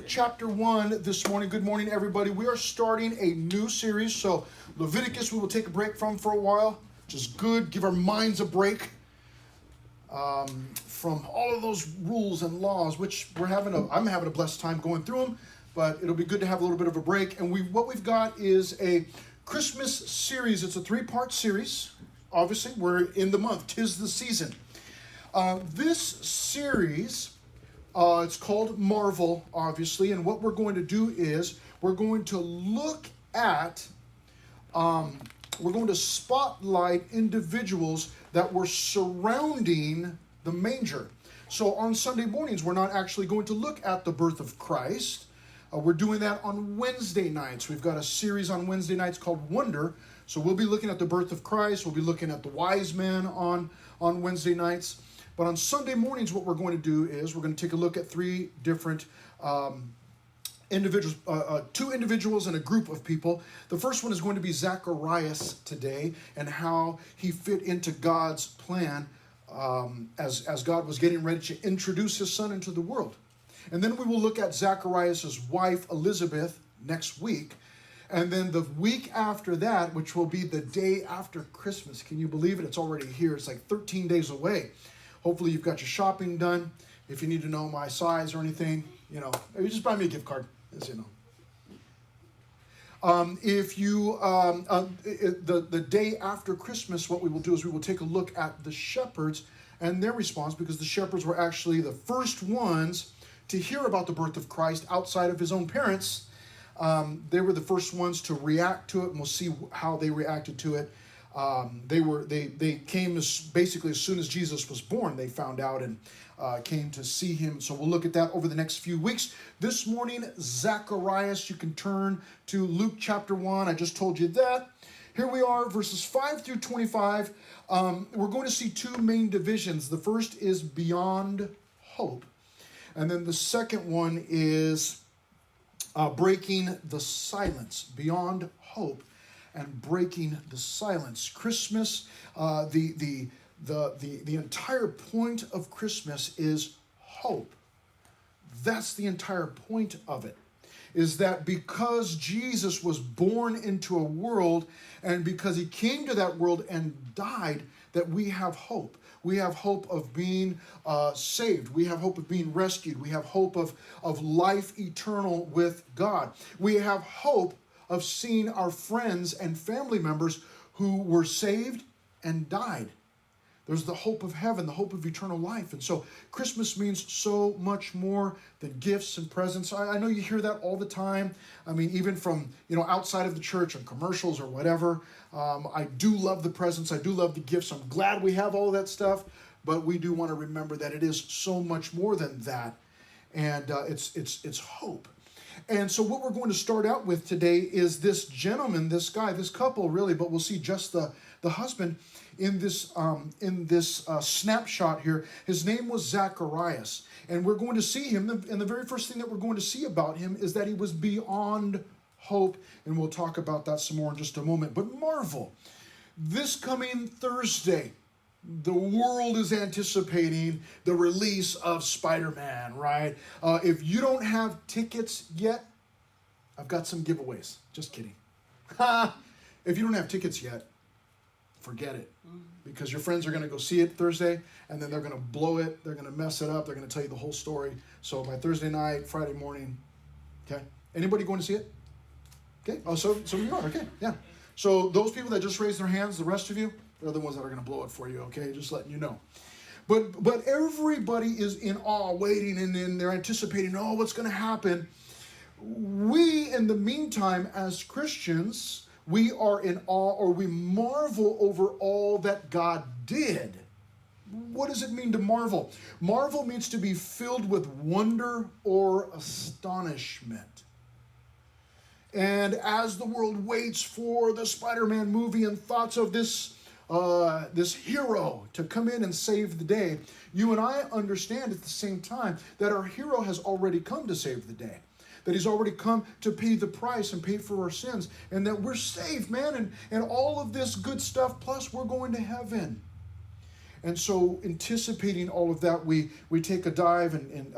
chapter 1 this morning. Good morning, everybody. We are starting a new series. So Leviticus we will take a break from for a while, which is good. Give our minds a break from all of those rules and laws, which I'm having a blessed time going through them, but it'll be good to have a little bit of a break. And what we've got is a Christmas series. It's a 3-part series. Obviously, we're in the month. 'Tis the season. This series, it's called Marvel, obviously, and what we're going to do is we're going to look at, we're going to spotlight individuals that were surrounding the manger. So on Sunday mornings, we're not actually going to look at the birth of Christ. We're doing that on Wednesday nights. We've got a series on Wednesday nights called Wonder. So we'll be looking at the birth of Christ. We'll be looking at the wise men on Wednesday nights. But on Sunday mornings, what we're going to do is we're going to take a look at 3 different individuals, 2 individuals and a group of people. The first one is going to be Zechariah today and how he fit into God's plan as God was getting ready to introduce his son into the world. And then we will look at Zechariah's wife, Elizabeth, next week. And then the week after that, which will be the day after Christmas. Can you believe it? It's already here. It's like 13 days away. Hopefully you've got your shopping done. If you need to know my size or anything, you just buy me a gift card, as you know. The day after Christmas, what we will do is we will take a look at the shepherds and their response, because the shepherds were actually the first ones to hear about the birth of Christ outside of his own parents. They were the first ones to react to it, and we'll see how they reacted to it. They came basically as soon as Jesus was born. They found out and came to see him. So we'll look at that over the next few weeks. This morning, Zacharias. You can turn to Luke chapter 1. I just told you that. Here we are, verses 5 through 25. We're going to see 2 main divisions. The first is beyond hope, and then the second one is breaking the silence. Beyond hope and breaking the silence. Christmas, the entire point of Christmas is hope. That's the entire point of it. Is that because Jesus was born into a world, and because he came to that world and died, that we have hope. We have hope of being saved. We have hope of being rescued. We have hope of life eternal with God. We have hope of seeing our friends and family members who were saved and died. There's the hope of heaven, the hope of eternal life. And so Christmas means so much more than gifts and presents. I know you hear that all the time. I mean, even from, outside of the church and commercials or whatever. I do love the presents. I do love the gifts. I'm glad we have all that stuff. But we do want to remember that it is so much more than that. And it's hope. And so what we're going to start out with today is this gentleman, this guy, this couple really, but we'll see just the husband in this snapshot here. His name was Zacharias, and we're going to see him, and the very first thing that we're going to see about him is that he was beyond hope, and we'll talk about that some more in just a moment. But marvel, this coming Thursday, the world is anticipating the release of Spider-Man, right? If you don't have tickets yet, I've got some giveaways. Just kidding. If you don't have tickets yet, forget it. Because your friends are going to go see it Thursday, and then they're going to blow it. They're going to mess it up. They're going to tell you the whole story. So by Thursday night, Friday morning, okay? Anybody going to see it? Okay. Oh, so you are. Okay, yeah. So those people that just raised their hands, the rest of you, they're the ones that are going to blow it for you, okay? Just letting you know. But everybody is in awe, waiting, and then they're anticipating, what's going to happen? We, in the meantime, as Christians, we are in awe, or we marvel over all that God did. What does it mean to marvel? Marvel means to be filled with wonder or astonishment. And as the world waits for the Spider-Man movie and thoughts of this hero to come in and save the day, you and I understand at the same time that our hero has already come to save the day. That he's already come to pay the price and pay for our sins. And that we're saved, man. And all of this good stuff, plus we're going to heaven. And so, anticipating all of that, we take a dive and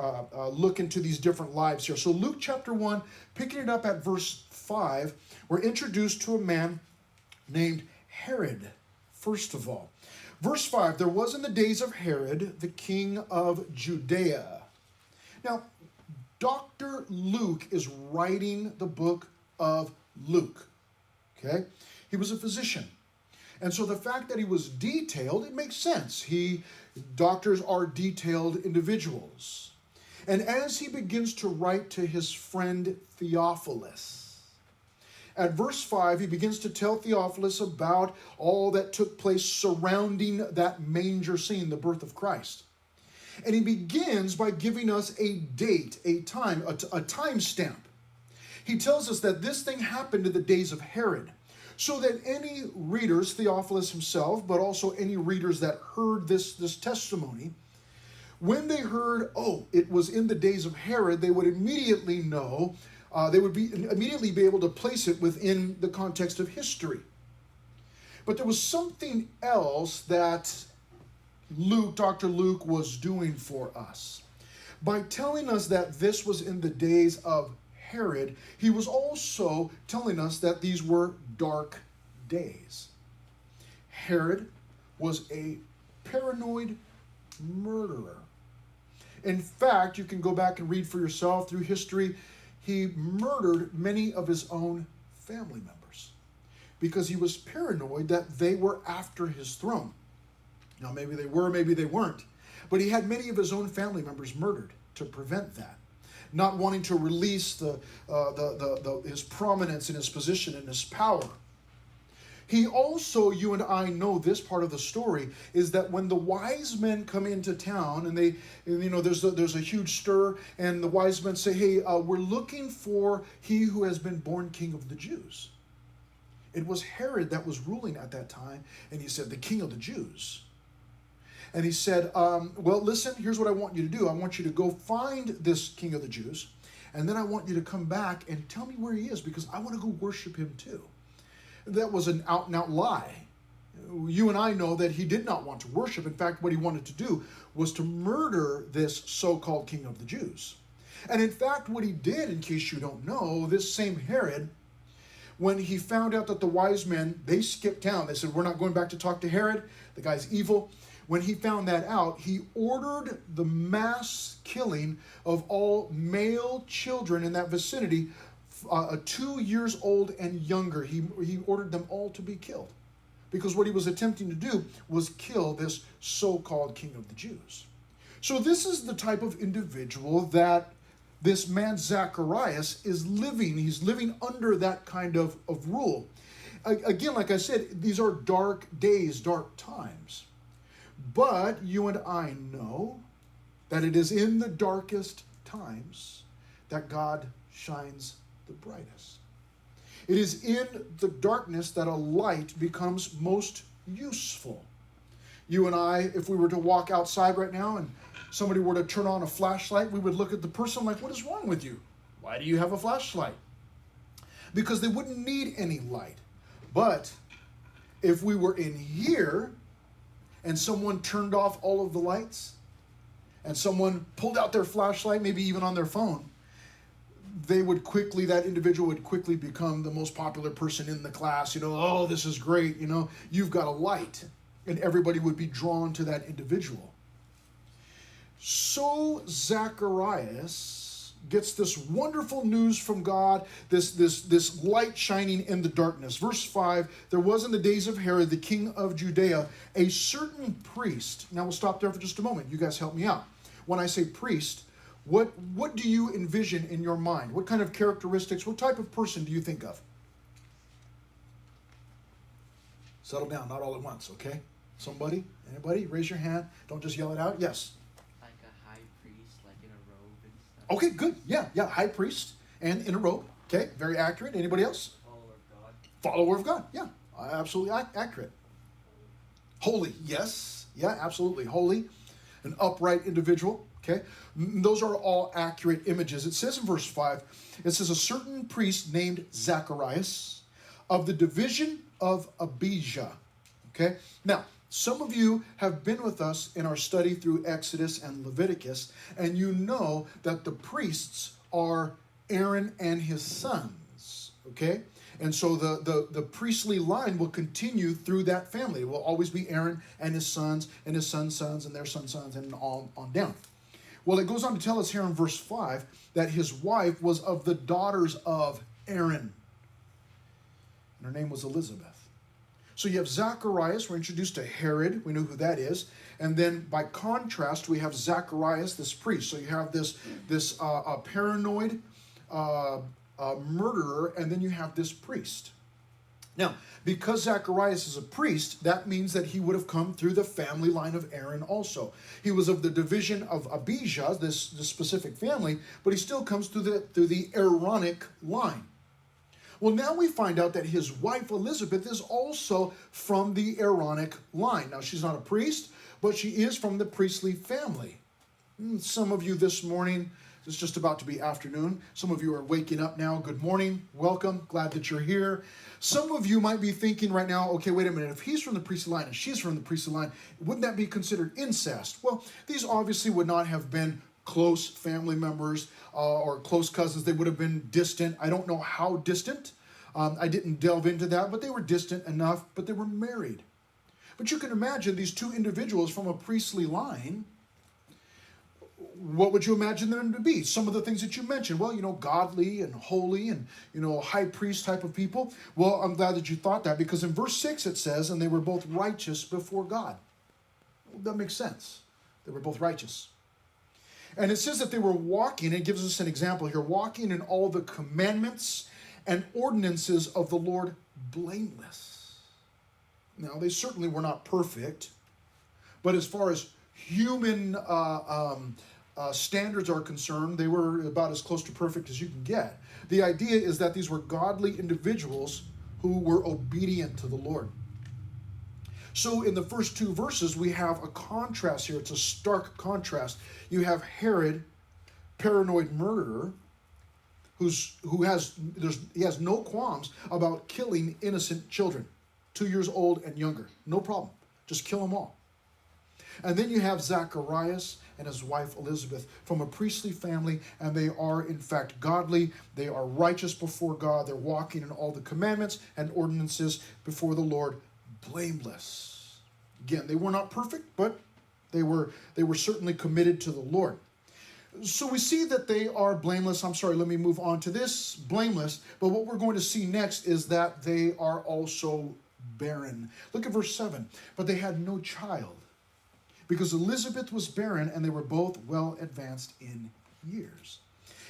look into these different lives here. So, Luke chapter 1, picking it up at verse 5, we're introduced to a man named Herod, first of all. Verse 5, there was in the days of Herod, the king of Judea. Now, Dr. Luke is writing the book of Luke, okay? He was a physician. And so the fact that he was detailed, it makes sense. Doctors are detailed individuals. And as he begins to write to his friend Theophilus, at verse 5, he begins to tell Theophilus about all that took place surrounding that manger scene, the birth of Christ. And he begins by giving us a date, a time stamp. He tells us that this thing happened in the days of Herod, so that any readers, Theophilus himself, but also any readers that heard this testimony, when they heard, oh, it was in the days of Herod, they would immediately know, immediately be able to place it within the context of history. But there was something else that Dr. Luke was doing for us. By telling us that this was in the days of Herod, he was also telling us that these were dark days. Herod was a paranoid murderer. In fact, you can go back and read for yourself through history. He murdered many of his own family members because he was paranoid that they were after his throne. Now, maybe they were, maybe they weren't. But he had many of his own family members murdered to prevent that, not wanting to release his prominence and his position and his power. He also, you and I know this part of the story, is that when the wise men come into town and there's a huge stir, and the wise men say, hey, we're looking for he who has been born king of the Jews. It was Herod that was ruling at that time, and he said, the king of the Jews. And he said, well, listen, here's what I want you to do. I want you to go find this king of the Jews, and then I want you to come back and tell me where he is, because I want to go worship him too. That was an out-and-out lie. You and I know that he did not want to worship. In fact, what he wanted to do was to murder this so-called king of the Jews. And in fact, what he did, in case you don't know, this same Herod, when he found out that the wise men, they skipped town. They said, we're not going back to talk to Herod. The guy's evil. When he found that out, he ordered the mass killing of all male children in that vicinity, 2 years old and younger. He ordered them all to be killed, because what he was attempting to do was kill this so-called king of the Jews. So this is the type of individual that this man Zacharias is living. He's living under that kind of rule. Again, like I said, these are dark days, dark times. But you and I know that it is in the darkest times that God shines the brightest. It is in the darkness that a light becomes most useful. You and I, if we were to walk outside right now and somebody were to turn on a flashlight, we would look at the person like, what is wrong with you? Why do you have a flashlight? Because they wouldn't need any light. But if we were in here and someone turned off all of the lights and someone pulled out their flashlight, maybe even on their phone, that individual would quickly become the most popular person in the class. Oh, this is great. You've got a light. And everybody would be drawn to that individual. So Zacharias gets this wonderful news from God, this light shining in the darkness. Verse 5, there was in the days of Herod, the king of Judea, a certain priest. Now we'll stop there for just a moment. You guys help me out. When I say priest, what do you envision in your mind? What kind of characteristics, what type of person do you think of? Settle down, not all at once, okay? Somebody? Anybody? Raise your hand. Don't just yell it out. Yes. Like a high priest, like in a robe and stuff. Okay, good. Yeah, high priest and in a robe. Okay, very accurate. Anybody else? Follower of God. Follower of God. Yeah, absolutely accurate. Holy, yes. Yeah, absolutely. Holy, an upright individual. Okay, those are all accurate images. It says in verse 5, it says, a certain priest named Zacharias of the division of Abijah. Okay, now Some of you have been with us in our study through Exodus and Leviticus, and you know that the priests are Aaron and his sons, okay? And so the priestly line will continue through that family. It will always be Aaron and his sons, and his sons' sons, and their sons' sons, and on down. Well, it goes on to tell us here in verse 5 that his wife was of the daughters of Aaron, and her name was Elizabeth. So you have Zacharias. We're introduced to Herod. We know who that is. And then by contrast, we have Zacharias, this priest. So you have this paranoid murderer, and then you have this priest. Now, because Zacharias is a priest, that means that he would have come through the family line of Aaron also. He was of the division of Abijah, this specific family, but he still comes through the Aaronic line. Well, now we find out that his wife Elizabeth is also from the Aaronic line. Now, she's not a priest, but she is from the priestly family. Some of you this morning, it's just about to be afternoon. Some of you are waking up now. Good morning. Welcome. Glad that you're here. Some of you might be thinking right now, okay, wait a minute. If he's from the priestly line and she's from the priestly line, wouldn't that be considered incest? Well, these obviously would not have been close family members or close cousins. They would have been distant. I don't know how distant. I didn't delve into that, but they were distant enough, but they were married. But you can imagine these two individuals from a priestly line. What would you imagine them to be? Some of the things that you mentioned. Well, godly and holy and, high priest type of people. Well, I'm glad that you thought that, because in verse 6 it says, and they were both righteous before God. Well, that makes sense. They were both righteous. And it says that they were walking, it gives us an example here, walking in all the commandments and ordinances of the Lord blameless. Now, they certainly were not perfect, but as far as human standards are concerned, they were about as close to perfect as you can get. The idea is that these were godly individuals who were obedient to the Lord. So in the first two verses, we have a contrast here. It's a stark contrast. You have Herod, paranoid murderer, he has no qualms about killing innocent children, 2 years old and younger. No problem. Just kill them all. And then you have Zacharias and his wife Elizabeth from a priestly family, and they are in fact godly. They are righteous before God. They're walking in all the commandments and ordinances before the Lord, blameless. Again, they were not perfect, but they were certainly committed to the Lord. So we see that they are blameless. I'm sorry, let me move on to this. Blameless. But what we're going to see next is that they are also barren. Look at verse 7. But they had no child, because Elizabeth was barren, and they were both well advanced in years.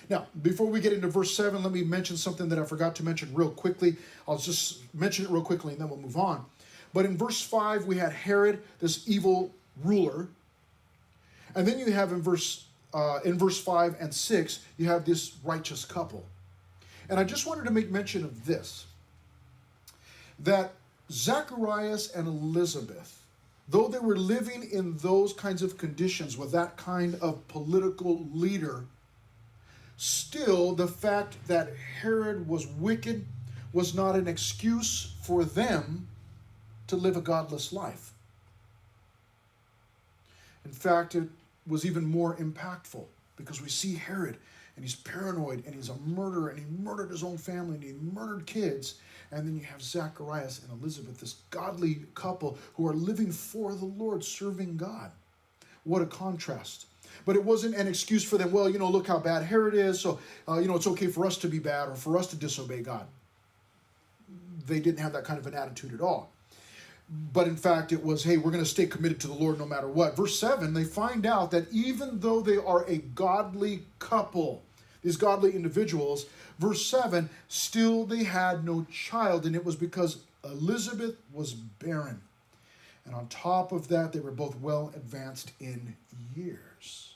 Now, before we get into verse 7, let me mention something that I forgot to mention real quickly. I'll just mention it real quickly, and then we'll move on. But in verse 5, we had Herod, this evil ruler. And then you have in verse 5 and 6, you have this righteous couple. And I just wanted to make mention of this, that Zacharias and Elizabeth, though they were living in those kinds of conditions with that kind of political leader, still the fact that Herod was wicked was not an excuse for them to live a godless life. In fact, it was even more impactful, because we see Herod, and he's paranoid, and he's a murderer, and he murdered his own family, and he murdered kids. And then you have Zacharias and Elizabeth, this godly couple who are living for the Lord, serving God. What a contrast. But it wasn't an excuse for them, well, look how bad Herod is, so, it's okay for us to be bad or for us to disobey God. They didn't have that kind of an attitude at all. But in fact, it was, hey, we're going to stay committed to the Lord no matter what. Verse 7, they find out that even though they are a godly couple, these godly individuals, verse 7, still they had no child, and it was because Elizabeth was barren. And on top of that, they were both well advanced in years.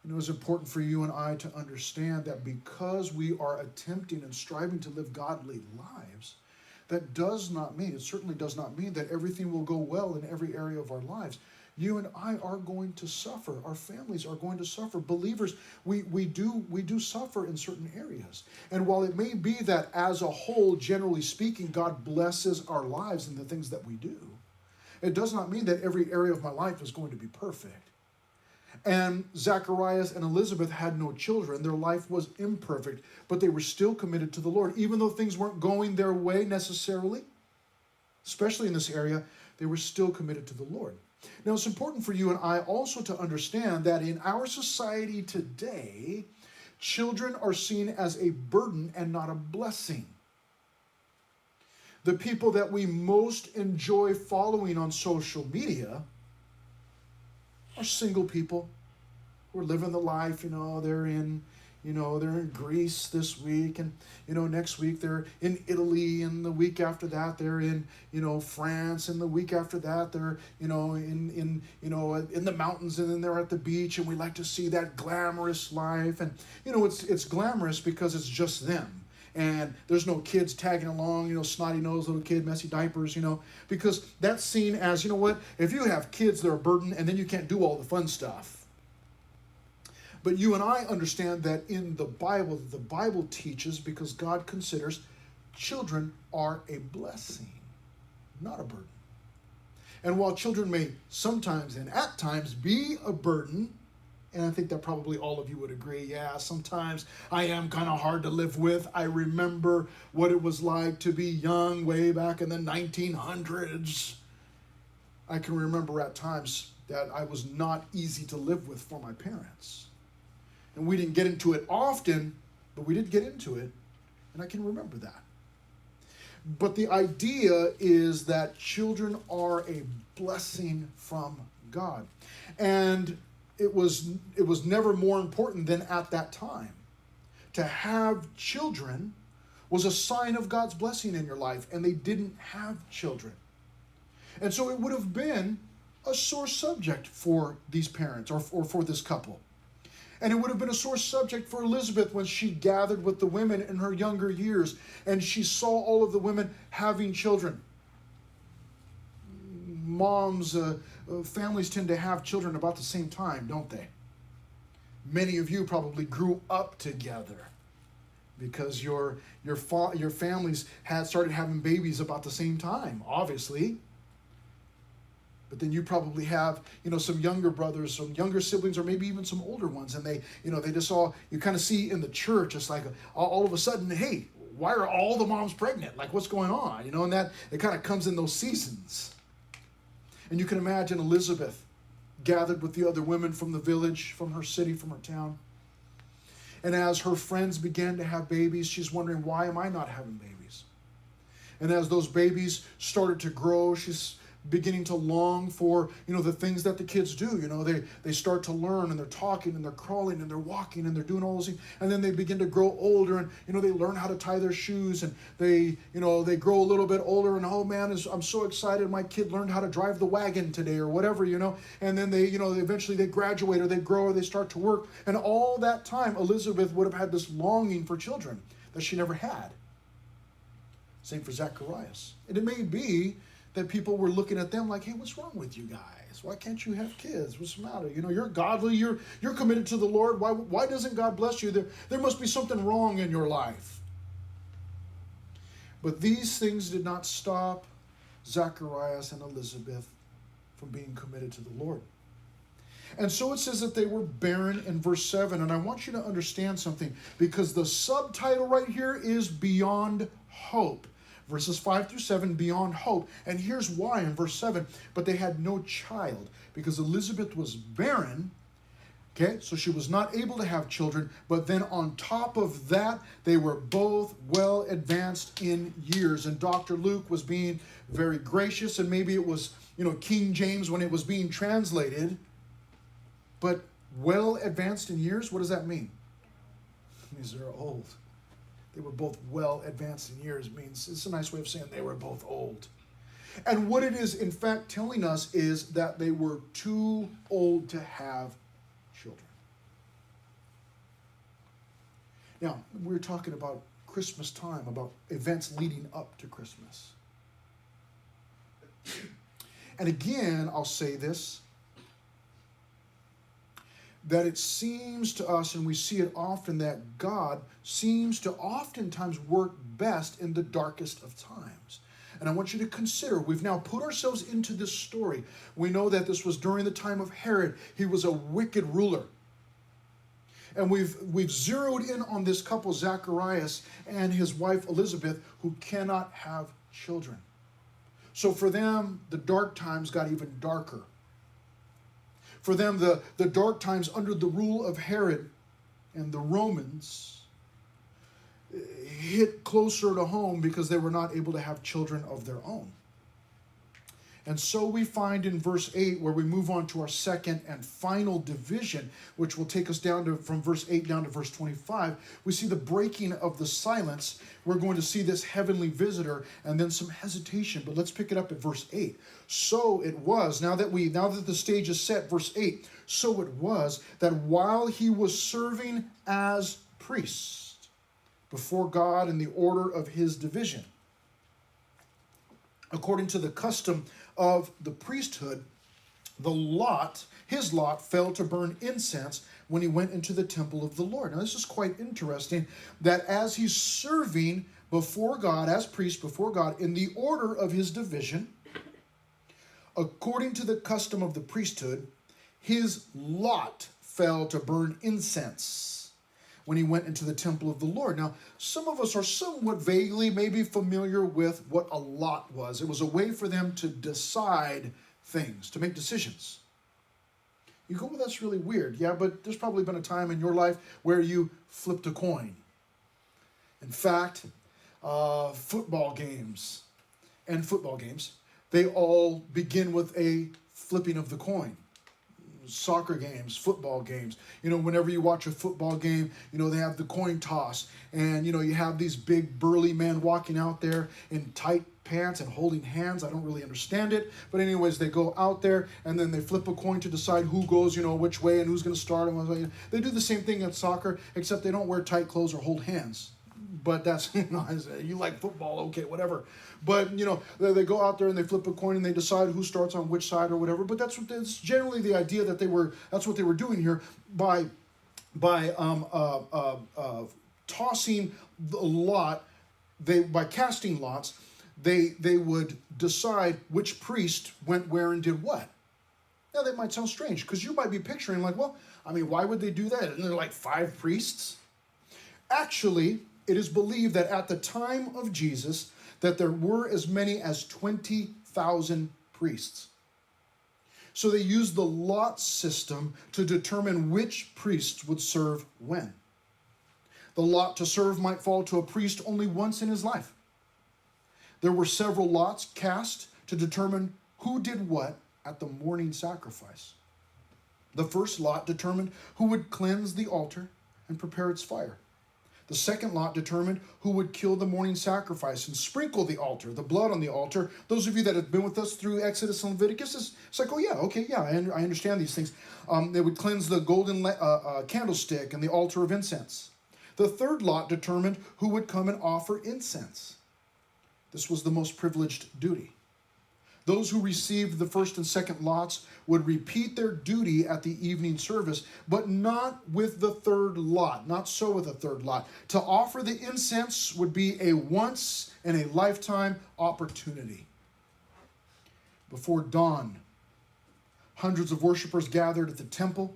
And it was important for you and I to understand that because we are attempting and striving to live godly lives, that does not mean, it certainly does not mean that everything will go well in every area of our lives. You and I are going to suffer. Our families are going to suffer. Believers, we do suffer in certain areas. And while it may be that as a whole, generally speaking, God blesses our lives in the things that we do, it does not mean that every area of my life is going to be perfect. And Zacharias and Elizabeth had no children. Their life was imperfect, but they were still committed to the Lord. Even though things weren't going their way necessarily, especially in this area, they were still committed to the Lord. Now, it's important for you and I also to understand that in our society today, children are seen as a burden and not a blessing. The people that we most enjoy following on social media are single people who are living the life. They're in Greece this week, and next week they're in Italy, and the week after that they're in France, and the week after that they're in the mountains, and then they're at the beach, and we like to see that glamorous life. And it's glamorous because it's just them. And there's no kids tagging along, snotty-nosed little kid, messy diapers, because that's seen as, if you have kids, they're a burden, and then you can't do all the fun stuff. But you and I understand that in the Bible teaches, because God considers children are a blessing, not a burden. And while children may sometimes and at times be a burden, and I think that probably all of you would agree, yeah, sometimes I am kind of hard to live with. I remember what it was like to be young way back in the 1900s. I can remember at times that I was not easy to live with for my parents. And we didn't get into it often, but we did get into it, and I can remember that. But the idea is that children are a blessing from God. And it was never more important than at that time. To have children was a sign of God's blessing in your life, and they didn't have children. And so it would have been a sore subject for these parents or for this couple. And it would have been a sore subject for Elizabeth when she gathered with the women in her younger years and she saw all of the women having children. Moms, families tend to have children about the same time, don't they? Many of you probably grew up together because your families had started having babies about the same time, obviously. But then you probably have, some younger brothers, some younger siblings, or maybe even some older ones, and they just all, you kind of see in the church, it's like all of a sudden, hey, why are all the moms pregnant? Like, what's going on? And that it kind of comes in those seasons. And you can imagine Elizabeth gathered with the other women from the village, from her city, from her town. And as her friends began to have babies, she's wondering, why am I not having babies? And as those babies started to grow, she's beginning to long for, the things that the kids do. They start to learn, and they're talking, and they're crawling, and they're walking, and they're doing all those things. And then they begin to grow older, and, they learn how to tie their shoes, and they grow a little bit older, and, oh man, I'm so excited, my kid learned how to drive the wagon today, or whatever, And then they eventually they graduate, or they grow, or they start to work. And all that time, Elizabeth would have had this longing for children that she never had. Same for Zacharias. And it may be that people were looking at them like, hey, what's wrong with you guys? Why can't you have kids? What's the matter? You're godly, you're committed to the Lord. Why doesn't God bless you? There must be something wrong in your life. But these things did not stop Zacharias and Elizabeth from being committed to the Lord. And so it says that they were barren in verse 7. And I want you to understand something, because the subtitle right here is Beyond Hope. Verses 5 through 7, beyond hope. And here's why in verse 7. But they had no child, because Elizabeth was barren. Okay, so she was not able to have children. But then on top of that, they were both well advanced in years. And Dr. Luke was being very gracious. And maybe it was, King James when it was being translated. But well advanced in years, what does that mean? It means they're old. They were both well advanced in years. It means it's a nice way of saying they were both old. And what it is, in fact, telling us is that they were too old to have children. Now, we're talking about Christmas time, about events leading up to Christmas. And again, I'll say this, that it seems to us, and we see it often, that God seems to oftentimes work best in the darkest of times. And I want you to consider, we've now put ourselves into this story. We know that this was during the time of Herod. He was a wicked ruler. And we've zeroed in on this couple, Zacharias and his wife Elizabeth, who cannot have children. So for them, the dark times got even darker. For them, the dark times under the rule of Herod and the Romans hit closer to home because they were not able to have children of their own. And so we find in verse 8, where we move on to our second and final division, which will take us down to from verse 8 down to verse 25, we see the breaking of the silence. We're going to see this heavenly visitor and then some hesitation. But let's pick it up at verse 8. So it was, now that the stage is set, verse 8, so it was that while he was serving as priest before God in the order of his division, according to the custom of the priesthood, his lot fell to burn incense when he went into the temple of the Lord. Now this is quite interesting, that as he's serving before God, as priest before God, in the order of his division, according to the custom of the priesthood, his lot fell to burn incense when he went into the temple of the Lord. Now, some of us are somewhat vaguely maybe familiar with what a lot was. It was a way for them to decide things, to make decisions. You go, well, that's really weird. Yeah, but there's probably been a time in your life where you flipped a coin. In fact, football games, they all begin with a flipping of the coin. Soccer games, football games. Whenever you watch a football game, they have the coin toss. And, you have these big burly men walking out there in tight pants and holding hands. I don't really understand it. But anyways, they go out there and then they flip a coin to decide who goes, which way and who's going to start. And they do the same thing at soccer, except they don't wear tight clothes or hold hands. But that's, you like football, okay, whatever. But, they go out there and they flip a coin and they decide who starts on which side or whatever. But that's generally the idea that's what they were doing here by tossing the lot, by casting lots, they would decide which priest went where and did what. Now that might sound strange because you might be picturing like, well, why would they do that? Isn't there like 5 priests? Actually, it is believed that at the time of Jesus, that there were as many as 20,000 priests. So they used the lot system to determine which priests would serve when. The lot to serve might fall to a priest only once in his life. There were several lots cast to determine who did what at the morning sacrifice. The first lot determined who would cleanse the altar and prepare its fire. The second lot determined who would kill the morning sacrifice and sprinkle the altar, the blood on the altar. Those of you that have been with us through Exodus and Leviticus, it's like, oh yeah, okay, yeah, I understand these things. They would cleanse the golden candlestick and the altar of incense. The third lot determined who would come and offer incense. This was the most privileged duty. Those who received the first and second lots would repeat their duty at the evening service, but not with the third lot, not so with the third lot. To offer the incense would be a once in a lifetime opportunity. Before dawn, hundreds of worshipers gathered at the temple.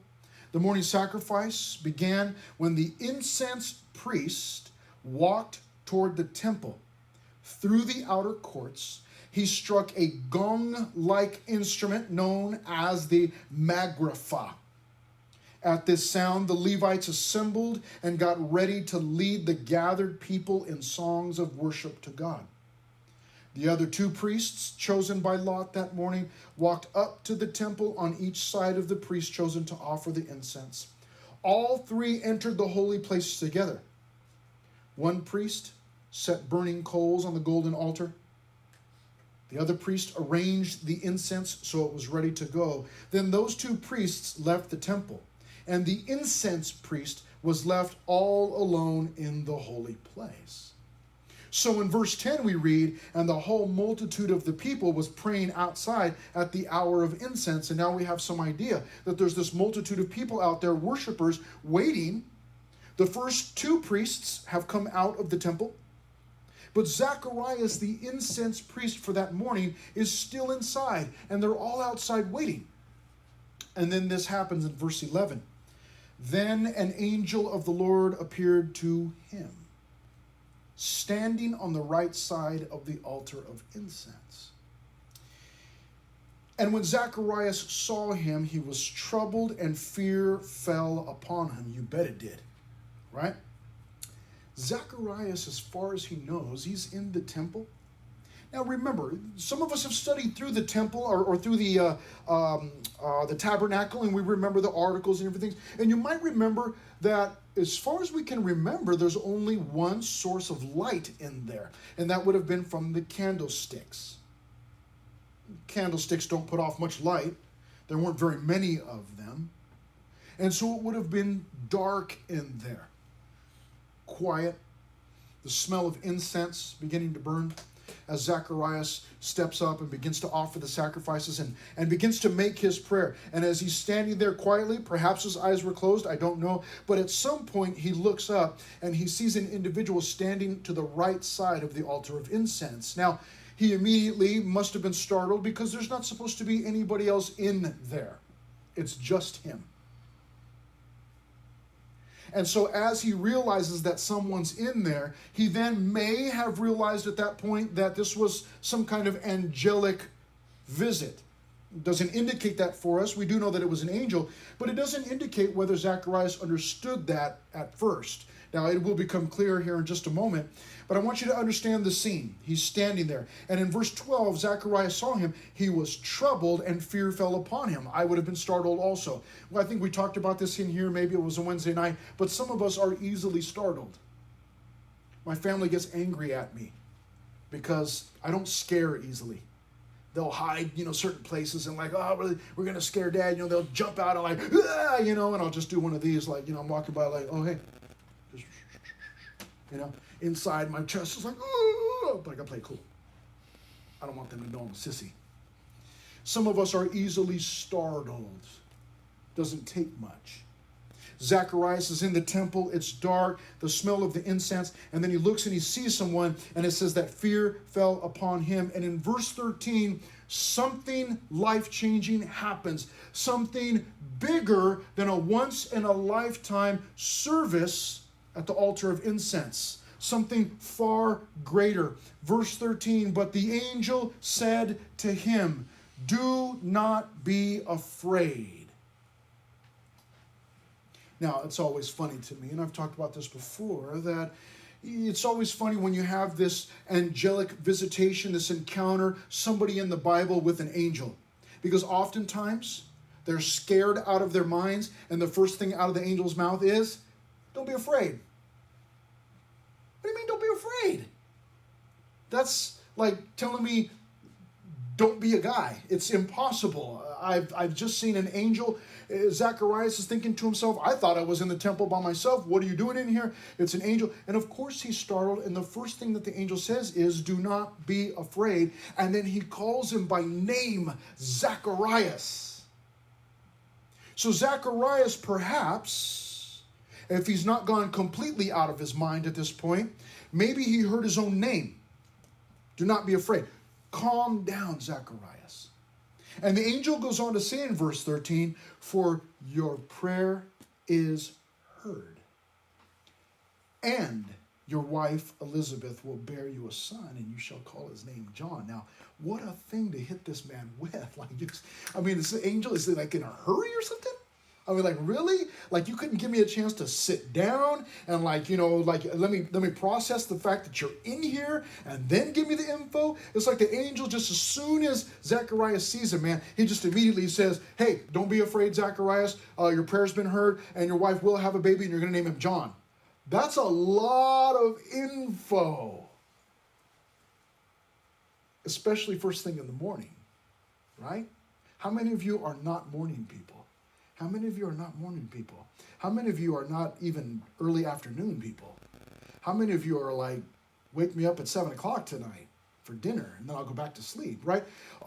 The morning sacrifice began when the incense priest walked toward the temple. Through the outer courts, he struck a gong-like instrument known as the magraphah. At this sound, the Levites assembled and got ready to lead the gathered people in songs of worship to God. The other 2 priests chosen by lot that morning walked up to the temple on each side of the priest chosen to offer the incense. All 3 entered the holy place together. One priest set burning coals on the golden altar. The other priest arranged the incense so it was ready to go. Then those 2 priests left the temple, and the incense priest was left all alone in the holy place. So in verse 10 we read, and the whole multitude of the people was praying outside at the hour of incense. And now we have some idea that there's this multitude of people out there, worshipers, waiting. The first 2 priests have come out of the temple. But Zacharias, the incense priest for that morning, is still inside, and they're all outside waiting. And then this happens in verse 11. Then an angel of the Lord appeared to him, standing on the right side of the altar of incense. And when Zacharias saw him, he was troubled, and fear fell upon him. You bet it did, right? Zacharias, as far as he knows, he's in the temple. Now remember, some of us have studied through the temple or through the tabernacle, and we remember the articles and everything. And you might remember that as far as we can remember, there's only one source of light in there, and that would have been from the candlesticks. Candlesticks don't put off much light. There weren't very many of them. And so it would have been dark in there. Quiet. The smell of incense beginning to burn as Zacharias steps up and begins to offer the sacrifices and begins to make his prayer. And as he's standing there quietly, perhaps his eyes were closed, I don't know. But at some point he looks up and he sees an individual standing to the right side of the altar of incense. Now, he immediately must have been startled because there's not supposed to be anybody else in there. It's just him. And so as he realizes that someone's in there, he then may have realized at that point that this was some kind of angelic visit. It doesn't indicate that for us. We do know that it was an angel, but it doesn't indicate whether Zacharias understood that at first. Now, it will become clear here in just a moment, but I want you to understand the scene. He's standing there, and in verse 12, Zacharias saw him. He was troubled, and fear fell upon him. I would have been startled also. Well, I think we talked about this in here. Maybe it was a Wednesday night, but some of us are easily startled. My family gets angry at me because I don't scare easily. They'll hide, certain places and like, oh, we're going to scare Dad. They'll jump out and like, ah, and I'll just do one of these, like, I'm walking by like, oh, hey. Inside my chest is like, oh, but I gotta play cool. I don't want them to know I'm a sissy. Some of us are easily startled. Doesn't take much. Zacharias is in the temple. It's dark, the smell of the incense, and then he looks and he sees someone, and it says that fear fell upon him. And in verse 13, something life-changing happens. Something bigger than a once-in-a-lifetime service at the altar of incense. Something far greater. Verse 13, but the angel said to him, do not be afraid. Now, it's always funny to me, and I've talked about this before, that it's always funny when you have this angelic visitation, this encounter, somebody in the Bible with an angel. Because oftentimes, they're scared out of their minds, and the first thing out of the angel's mouth is, don't be afraid. What do you mean, don't be afraid? That's like telling me, don't be a guy. It's impossible. I've just seen an angel. Zacharias is thinking to himself, I thought I was in the temple by myself. What are you doing in here? It's an angel. And of course he's startled. And the first thing that the angel says is, do not be afraid. And then he calls him by name, Zacharias. So Zacharias, perhaps, if he's not gone completely out of his mind at this point, maybe he heard his own name. Do not be afraid. Calm down, Zacharias. And the angel goes on to say in verse 13, for your prayer is heard. And your wife Elizabeth will bear you a son, and you shall call his name John. Now, what a thing to hit this man with. Is the angel, is it like in a hurry or something? Really? Like, you couldn't give me a chance to sit down and let me process the fact that you're in here and then give me the info? It's like the angel, just as soon as Zacharias sees him, man, he just immediately says, hey, don't be afraid, Zacharias. Your prayer's been heard, and your wife will have a baby, and you're going to name him John. That's a lot of info. Especially first thing in the morning, right? How many of you are not morning people? How many of you are not morning people? How many of you are not even early afternoon people? How many of you are like, wake me up at 7 o'clock tonight for dinner, and then I'll go back to sleep, right?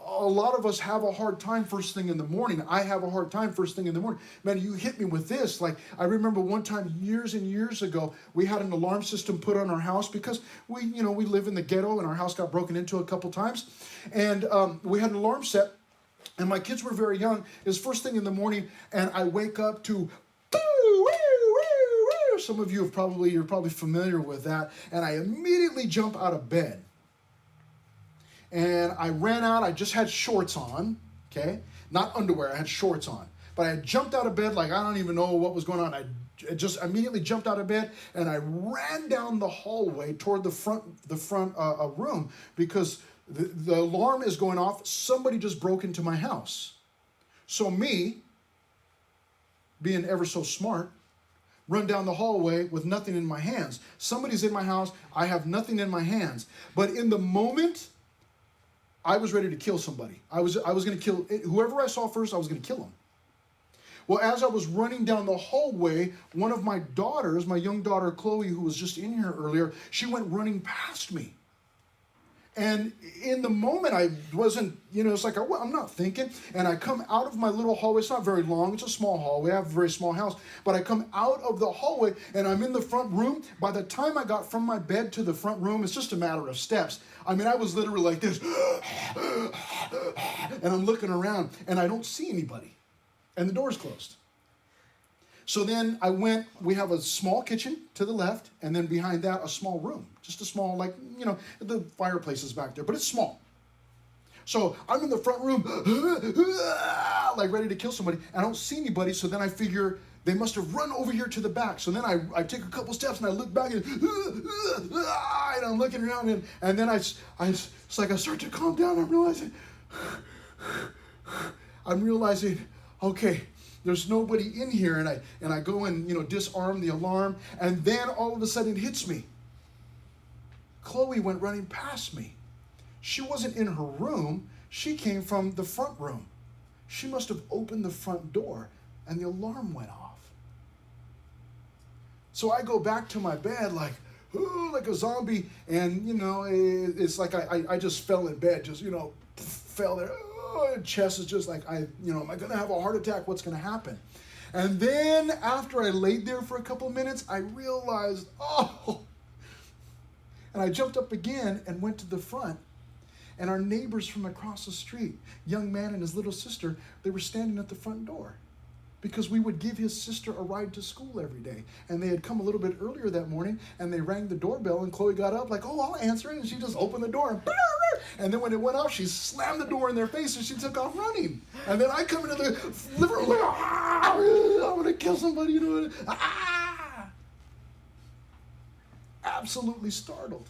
a lot of us have a hard time first thing in the morning. I have a hard time first thing in the morning. Man, you hit me with this. Like, I remember one time years and years ago, we had an alarm system put on our house because we live in the ghetto and our house got broken into a couple times. And we had an alarm set, and my kids were very young. It was first thing in the morning, and I wake up to, boo, woo, woo, woo. Some of you you're probably familiar with that. And I immediately jump out of bed. And I ran out. I just had shorts on, okay? Not underwear. I had shorts on. But I had jumped out of bed like I don't even know what was going on. I just immediately jumped out of bed, and I ran down the hallway toward the front room because the alarm is going off. Somebody just broke into my house. So me, being ever so smart, run down the hallway with nothing in my hands. Somebody's in my house. I have nothing in my hands. But in the moment, I was ready to kill somebody. I was going to kill whoever I saw first. I was going to kill him. Well, as I was running down the hallway, one of my daughters, my young daughter Chloe, who was just in here earlier, she went running past me. And in the moment, I wasn't, it's like, I'm not thinking. And I come out of my little hallway. It's not very long. It's a small hallway. I have a very small house. But I come out of the hallway, and I'm in the front room. By the time I got from my bed to the front room, it's just a matter of steps. I mean, I was literally like this. And I'm looking around, and I don't see anybody. And the door's closed. So then we have a small kitchen to the left, and then behind that, a small room. Just a small, the fireplace is back there, but it's small. So I'm in the front room, like ready to kill somebody. I don't see anybody, so then I figure they must have run over here to the back. So then I take a couple steps, and I look back, and I'm looking around, and then it's like I start to calm down. I'm realizing, okay, there's nobody in here, and I go and disarm the alarm, and then all of a sudden it hits me. Chloe went running past me. She wasn't in her room. She came from the front room. She must have opened the front door, and the alarm went off. So I go back to my bed like a zombie, and it's like I just fell in bed, just fell there. Chest is just like, am I going to have a heart attack? What's going to happen? And then after I laid there for a couple of minutes, I realized, and I jumped up again and went to the front. And our neighbors from across the street, young man and his little sister, they were standing at the front door because we would give his sister a ride to school every day. And they had come a little bit earlier that morning, and they rang the doorbell, and Chloe got up like, I'll answer it. And she just opened the door, and then when it went off, she slammed the door in their face, and she took off running. And then I come into the living room like, I'm going to kill somebody. Absolutely startled.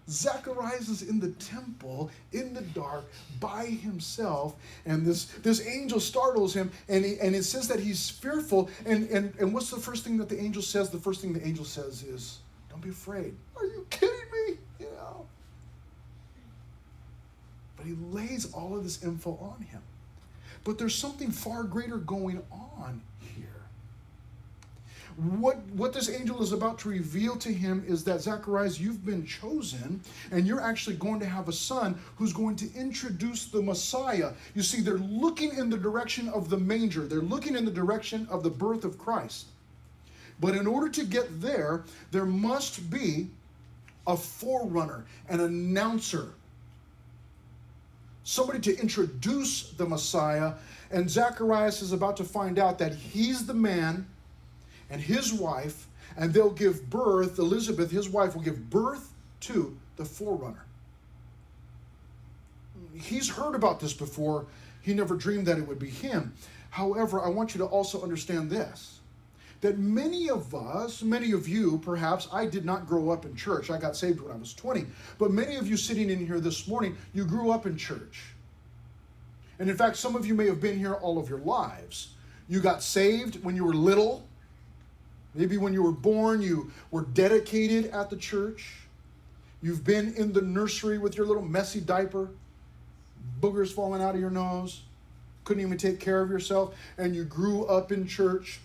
Zechariah is in the temple, in the dark, by himself, and this angel startles him, and it says that he's fearful, and what's the first thing that the angel says? The first thing the angel says is, don't be afraid. Are you kidding me? But he lays all of this info on him. But there's something far greater going on here. What this angel is about to reveal to him is that, Zechariah, you've been chosen, and you're actually going to have a son who's going to introduce the Messiah. You see, they're looking in the direction of the manger. They're looking in the direction of the birth of Christ. But in order to get there, there must be a forerunner, an announcer, somebody to introduce the Messiah. And Zechariah is about to find out that he's the man and his wife, and they'll give birth, Elizabeth, his wife, will give birth to the forerunner. He's heard about this before. He never dreamed that it would be him. However, I want you to also understand this, that many of us, many of you, perhaps, I did not grow up in church. I got saved when I was 20. But many of you sitting in here this morning, you grew up in church. And in fact, some of you may have been here all of your lives. You got saved when you were little. Maybe when you were born, you were dedicated at the church. You've been in the nursery with your little messy diaper, boogers falling out of your nose, couldn't even take care of yourself, and you grew up in church.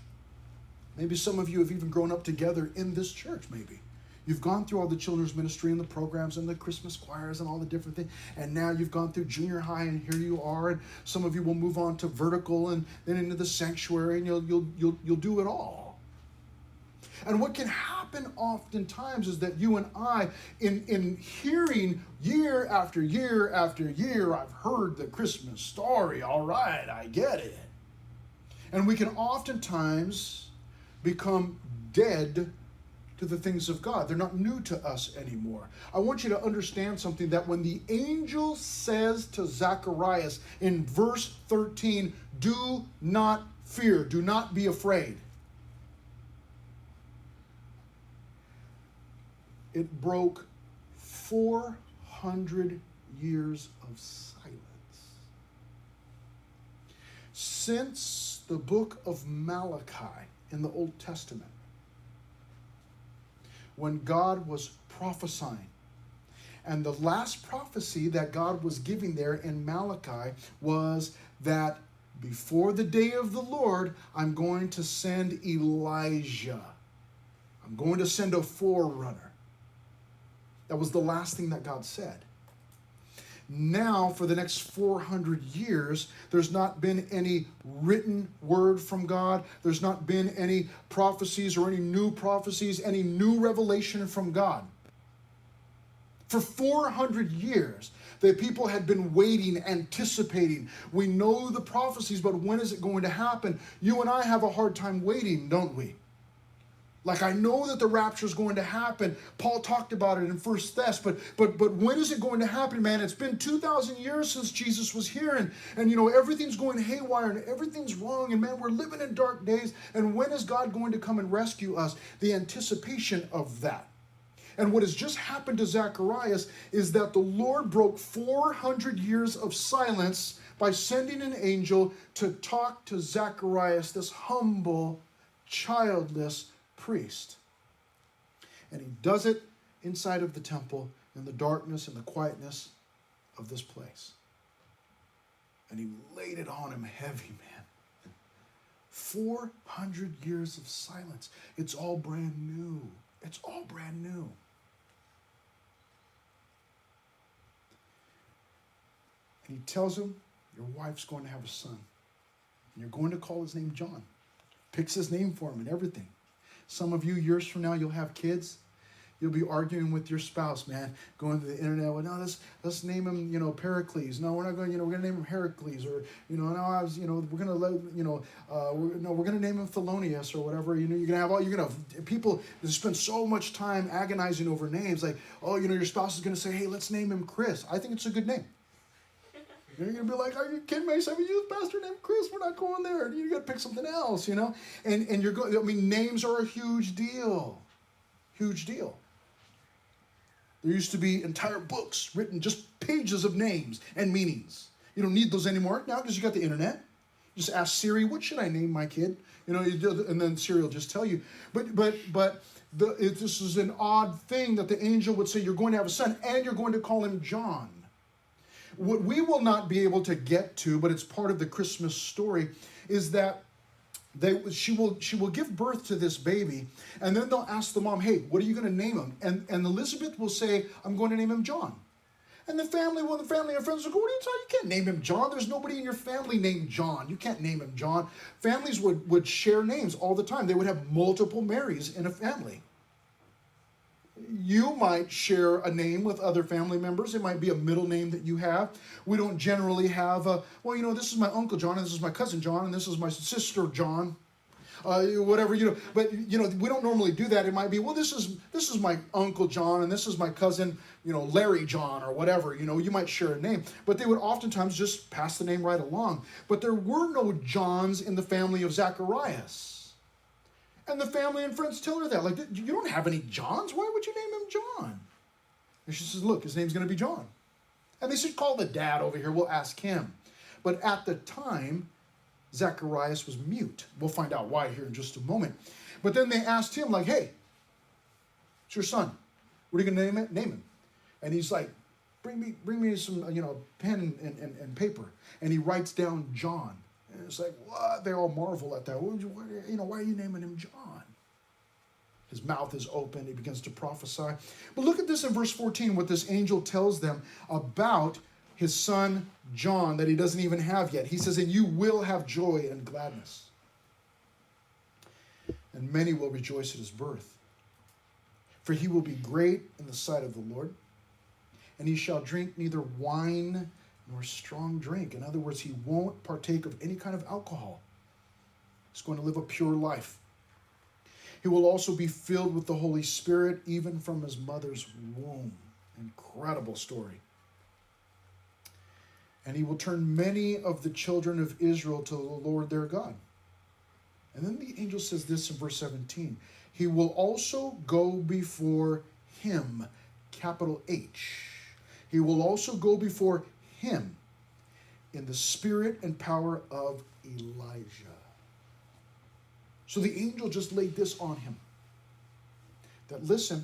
Maybe some of you have even grown up together in this church, maybe. You've gone through all the children's ministry and the programs and the Christmas choirs and all the different things. And now you've gone through junior high, and here you are. And some of you will move on to vertical and then into the sanctuary, and you'll do it all. And what can happen oftentimes is that you and I, in hearing year after year after year, I've heard the Christmas story. All right, I get it. And we can oftentimes become dead to the things of God. They're not new to us anymore. I want you to understand something, that when the angel says to Zechariah in verse 13, do not fear, do not be afraid, it broke 400 years of silence. Since the book of Malachi in the Old Testament, when God was prophesying. And the last prophecy that God was giving there in Malachi was that before the day of the Lord, I'm going to send Elijah. I'm going to send a forerunner. That was the last thing that God said. Now, for the next 400 years, there's not been any written word from God. There's not been any prophecies or any new prophecies, any new revelation from God. For 400 years, the people had been waiting, anticipating. We know the prophecies, but when is it going to happen? You and I have a hard time waiting, don't we? Like, I know that the rapture is going to happen. Paul talked about it in 1 Thess, but when is it going to happen, man? It's been 2,000 years since Jesus was here, and you know, everything's going haywire, and everything's wrong, and man, we're living in dark days, and when is God going to come and rescue us? The anticipation of that. And what has just happened to Zechariah is that the Lord broke 400 years of silence by sending an angel to talk to Zechariah, this humble, childless priest. And he does it inside of the temple in the darkness and the quietness of this place. And he laid it on him heavy, man. 400 years of silence. It's all brand new. It's all brand new. And he tells him, your wife's going to have a son. And you're going to call his name John. Picks his name for him and everything. Some of you, years from now, you'll have kids. You'll be arguing with your spouse, man, going to the internet. Well, no, let's name him, Pericles. No, we're not going. We're going to name him Heracles, or no, we're going to let, we're going to name him Thelonious or whatever. You're going to have people that spend so much time agonizing over names. Like, your spouse is going to say, hey, let's name him Chris. I think it's a good name. You're going to be like, are you kidding me? I have a youth pastor named Chris. We're not going there. You got to pick something else, And you're going, names are a huge deal. Huge deal. There used to be entire books written, just pages of names and meanings. You don't need those anymore now because you got the internet. Just ask Siri, what should I name my kid? And then Siri will just tell you. But this is an odd thing that the angel would say, you're going to have a son, and you're going to call him John. What we will not be able to get to, but it's part of the Christmas story, is that she will give birth to this baby, and then they'll ask the mom, hey, what are you going to name him? And Elizabeth will say, I'm going to name him John. And the family and friends will go, what are you talking? You can't name him John. There's nobody in your family named John. You can't name him John. Families would share names all the time. They would have multiple Marys in a family. You might share a name with other family members. It might be a middle name that you have. We don't generally have this is my Uncle John, and this is my cousin John, and this is my sister John. Whatever, but we don't normally do that. It might be, this is my Uncle John, and this is my cousin, Larry John, or whatever. You might share a name, but they would oftentimes just pass the name right along. But there were no Johns in the family of Zacharias. And the family and friends tell her that, like, you don't have any Johns. Why would you name him John? And she says, look, his name's going to be John. And they said, call the dad over here. We'll ask him. But at the time, Zacharias was mute. We'll find out why here in just a moment. But then they asked him, like, hey, it's your son. What are you going to name him? And he's like, bring me some, pen and paper. And he writes down John. And it's like, what? They all marvel at that. Why are you naming him John? His mouth is open. He begins to prophesy. But look at this in verse 14, what this angel tells them about his son John that he doesn't even have yet. He says, and you will have joy and gladness. And many will rejoice at his birth. For he will be great in the sight of the Lord. And he shall drink neither wine nor strong drink. In other words, he won't partake of any kind of alcohol. He's going to live a pure life. He will also be filled with the Holy Spirit, even from his mother's womb. Incredible story. And he will turn many of the children of Israel to the Lord their God. And then the angel says this in verse 17. He will also go before him, capital H. He will also go before him in the spirit and power of Elijah. So the angel just laid this on him. That listen,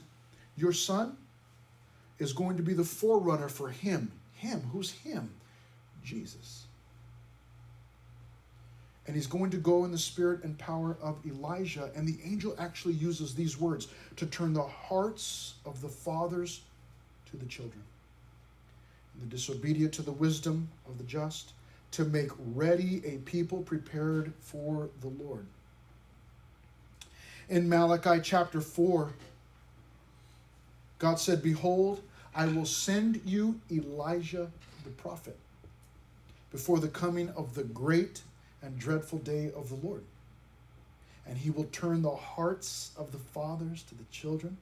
your son is going to be the forerunner for him. Him, who's him? Jesus. And he's going to go in the spirit and power of Elijah. And the angel actually uses these words to turn the hearts of the fathers to the children, and the disobedient to the wisdom of the just, to make ready a people prepared for the Lord. In Malachi chapter 4, God said, behold, I will send you Elijah the prophet before the coming of the great and dreadful day of the Lord. And he will turn the hearts of the fathers to the children,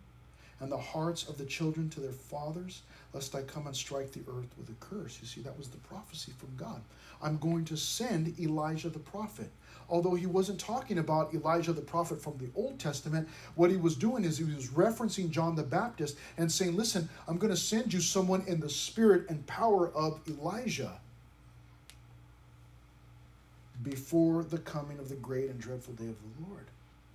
and the hearts of the children to their fathers, lest I come and strike the earth with a curse. You see, that was the prophecy from God. I'm going to send Elijah the prophet. Although he wasn't talking about Elijah the prophet from the Old Testament, what he was doing is he was referencing John the Baptist and saying, listen, I'm going to send you someone in the spirit and power of Elijah before the coming of the great and dreadful day of the Lord.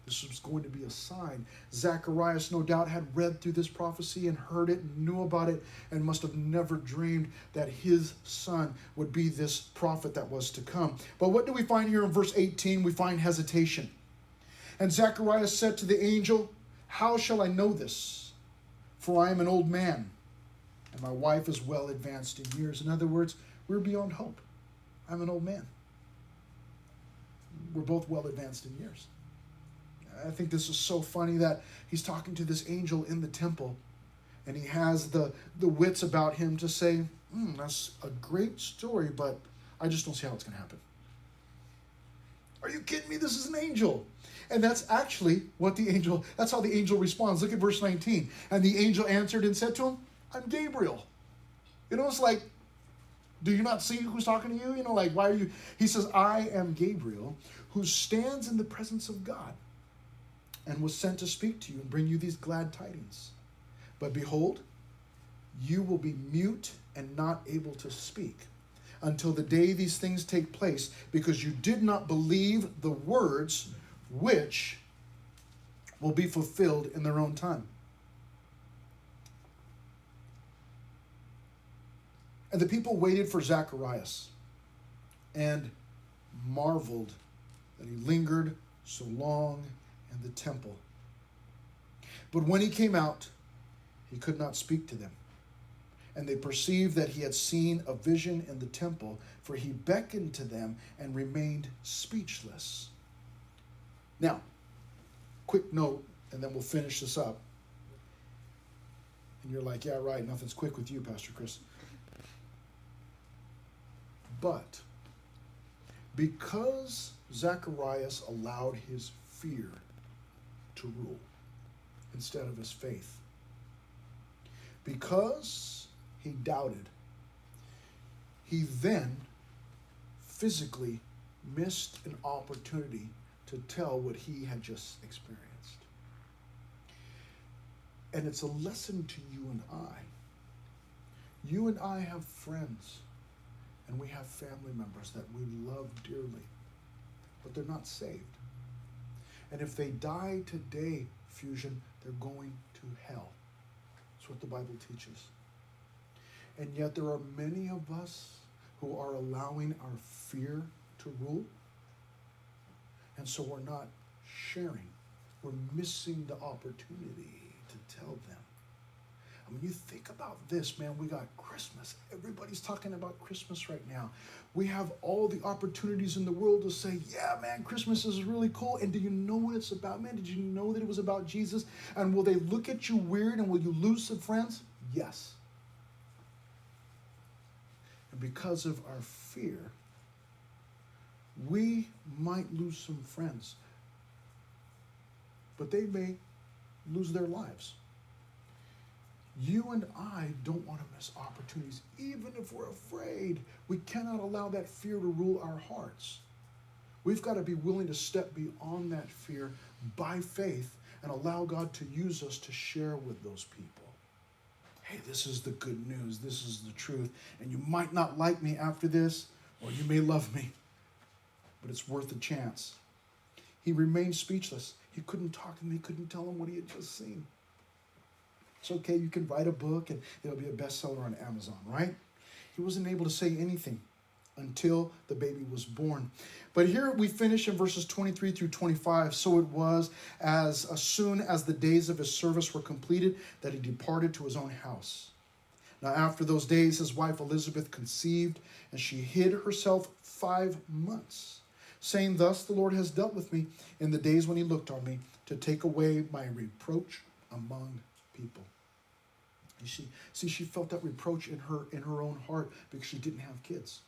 This was going to be a sign. Zechariah, no doubt, had read through this prophecy and heard it and knew about it and must have never dreamed that his son would be this prophet that was to come. But what do we find here in verse 18? We find hesitation. And Zechariah said to the angel, how shall I know this? For I am an old man, and my wife is well advanced in years. In other words, we're beyond hope. I'm an old man. We're both well advanced in years. I think this is so funny that he's talking to this angel in the temple, and he has the wits about him to say, that's a great story, but I just don't see how it's going to happen. Are you kidding me? This is an angel. And that's actually that's how the angel responds. Look at verse 19. And the angel answered and said to him, I'm Gabriel. It's like, do you not see who's talking to you? Why are you? He says, I am Gabriel, who stands in the presence of God, and was sent to speak to you and bring you these glad tidings. But behold, you will be mute and not able to speak until the day these things take place, because you did not believe the words which will be fulfilled in their own time. And the people waited for Zacharias and marveled that he lingered so long in the temple. But when he came out, he could not speak to them. And they perceived that he had seen a vision in the temple, for he beckoned to them and remained speechless. Now, quick note, and then we'll finish this up. And you're like, yeah, right, nothing's quick with you, Pastor Chris. But because Zacharias allowed his fear to rule instead of his faith, because he doubted, he then physically missed an opportunity to tell what he had just experienced. And it's a lesson to you and I. You and I have friends, and we have family members that we love dearly, but they're not saved. And if they die today, Fusion, they're going to hell. That's what the Bible teaches. And yet there are many of us who are allowing our fear to rule. And so we're not sharing we're missing the opportunity to tell them. I mean, you think about this, man, we got Christmas. Everybody's talking about Christmas right now. We have all the opportunities in the world to say, yeah, man, Christmas is really cool. And do you know what it's about, man? Did you know that it was about Jesus? And will they look at you weird and will you lose some friends? Yes. And because of our fear, we might lose some friends, but they may lose their lives. You and I don't want to miss opportunities, even if we're afraid. We cannot allow that fear to rule our hearts. We've got to be willing to step beyond that fear by faith and allow God to use us to share with those people. Hey, this is the good news. This is the truth. And you might not like me after this, or you may love me, but it's worth a chance. He remained speechless. He couldn't talk to me. He couldn't tell him what he had just seen. It's okay, you can write a book and it'll be a bestseller on Amazon, right? He wasn't able to say anything until the baby was born. But here we finish in verses 23 through 25. So it was as soon as the days of his service were completed that he departed to his own house. Now after those days, his wife Elizabeth conceived, and she hid herself 5 months, saying, thus the Lord has dealt with me in the days when he looked on me to take away my reproach among people. You see, she felt that reproach in her own heart because she didn't have kids.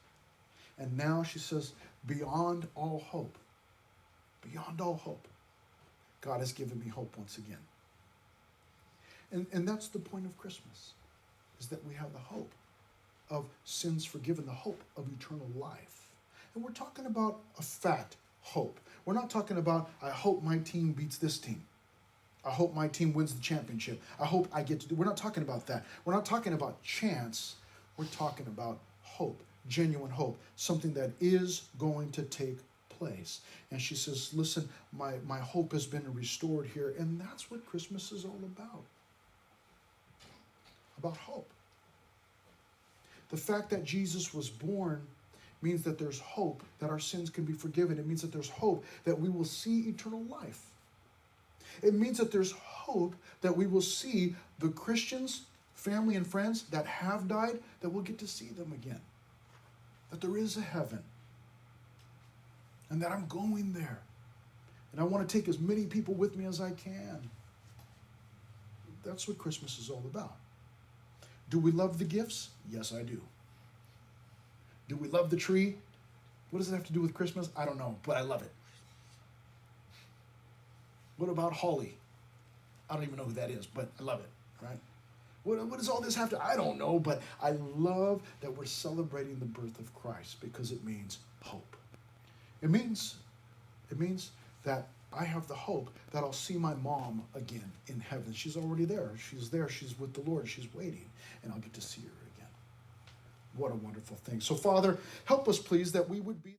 And now she says, beyond all hope, God has given me hope once again. And that's the point of Christmas, is that we have the hope of sins forgiven, the hope of eternal life. And we're talking about a fact, hope. We're not talking about, I hope my team beats this team. I hope my team wins the championship. I hope I get to do. We're not talking about that. We're not talking about chance. We're talking about hope, genuine hope, something that is going to take place. And she says, listen, my hope has been restored here. And that's what Christmas is all about hope. The fact that Jesus was born means that there's hope that our sins can be forgiven. It means that there's hope that we will see eternal life. It means that there's hope that we will see the Christians, family and friends that have died, that we'll get to see them again. That there is a heaven. And that I'm going there. And I want to take as many people with me as I can. That's what Christmas is all about. Do we love the gifts? Yes, I do. Do we love the tree? What does it have to do with Christmas? I don't know, but I love it. What about holly? I don't even know who that is, but I love it, right? What does all this have to? I don't know, but I love that we're celebrating the birth of Christ because it means hope. It means that I have the hope that I'll see my mom again in heaven. She's already there. She's there. She's with the Lord. She's waiting, and I'll get to see her again. What a wonderful thing. So, Father, help us, please, that we would be